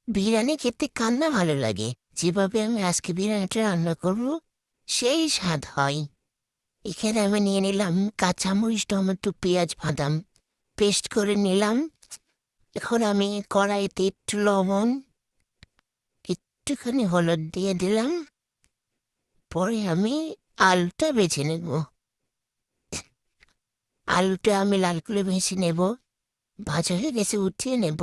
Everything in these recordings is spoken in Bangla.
বিরিয়ানি খেতে কার না ভালো লাগে? যেভাবে আমি আজকে বিরিয়ানিটা রান্না করব, সেই স্বাদ হয়। এখানে আমি নিয়ে নিলাম কাঁচামরিচ, টমেটো, পেঁয়াজ, বাদাম পেস্ট করে নিলাম। এখন আমি কড়াইতে একটু লবণ, একটুখানি হলুদ দিয়ে দিলাম। পরে আমি আলুটা বেছে নেব। আলুটা আমি লাল করে ভেজে নেব। ভাজা হয়ে গেছে, উঠিয়ে নেব।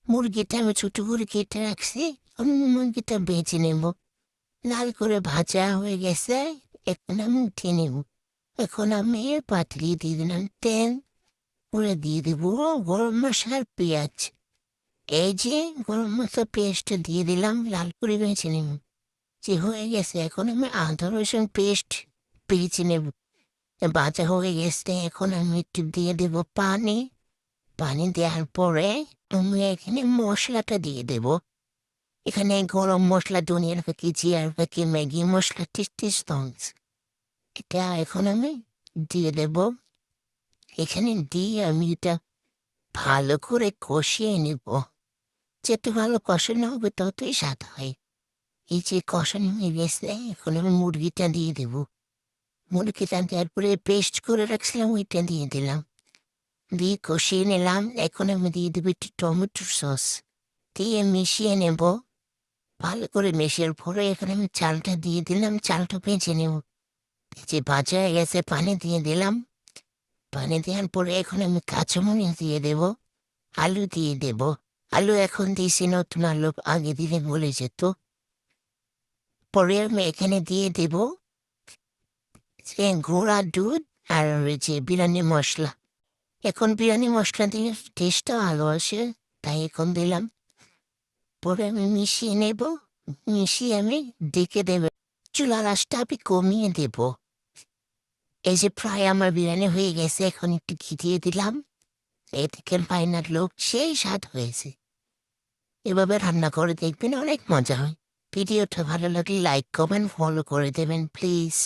মুরগিটা আমি ছোটো করে কেটে রাখছি। আমি মুরগিটা বেছে নেব। লাল করে ভাজা হয়ে গেছে, এখন আমি উঠিয়ে নেব। এখন আমি পাতিলে দিয়ে দিলাম তেল, করে দিয়ে দেব গরম মশলার পেঁয়াজ। এই যে গরম মশলা পেস্টটা দিয়ে দিলাম, লাল করে ভেজে নেব। যে হয়ে গেছে, এখন আমি আদা রসুন পেস্ট ভেজে নেব। ভাজা হয়ে গেছে, এখন আমি একটু দিয়ে দেব পানি। পানি দেওয়ার পরে আমি এখানে মশলাটা দিয়ে দেব। এখানে গরম মশলা, ধনিয়ার ফাঁকি, জিরার ফাঁকি, ম্যাগি মশলা, টেস্টি সস, এটা এখন আমি দিয়ে দেব। এখানে দিয়ে আমি এটা ভালো করে কষিয়ে নেব। যত ভালো কষানো হবে ততই স্বাদ হয়। এই যে কষানো হয়ে গেছে, এখন আমি মুরগিটা দিয়ে দেব। মুরগিটা দেওয়ার পরে পেস্ট করে রাখছিলাম, ওইটা দিয়ে দিলাম। দিয়ে কষিয়ে নিলাম। এখন আমি দিয়ে দেবো একটু টমেটোর সস, দিয়ে মিশিয়ে নেব। ভালো করে মিশিয়ে পরে এখানে আমি চালটা দিয়ে দিলাম, চালটা ভেজে নেব। যে ভাজা হয়ে গেছে, পানি দিয়ে দিলাম। পানি দেওয়ার পরে এখন আমি কাঁচামরিচ দিয়ে দেব, আলু দিয়ে দেব। আলু এখন দিয়েছি, নতুন আলু আগে দিলে বলে যেত। পরে আমি এখানে দিয়ে দেব যে গুঁড়া দুধ আর ওই যে বিরিয়ানি মশলা। এখন বিরিয়ানি মশলা দিলে টেস্টটা ভালো আসে, তাই এখন দিলাম। পরে আমি মিশিয়ে নেব। মিশিয়ে আমি ডেকে দেব। চুলার আঁচটা আমি কমিয়ে দেব। এই যে প্রায় আমার বিরিয়ানি হয়ে গেছে, এখন একটু ঘি দিয়ে দিলাম। এই দেখেন ফাইনাল লুক, সেই স্বাদ হয়েছে। এভাবে রান্না করে দেখবেন, অনেক মজা হয়। ভিডিওটা ভালো লাগলে লাইক, কমেন্ট, ফলো করে দেবেন প্লিজ।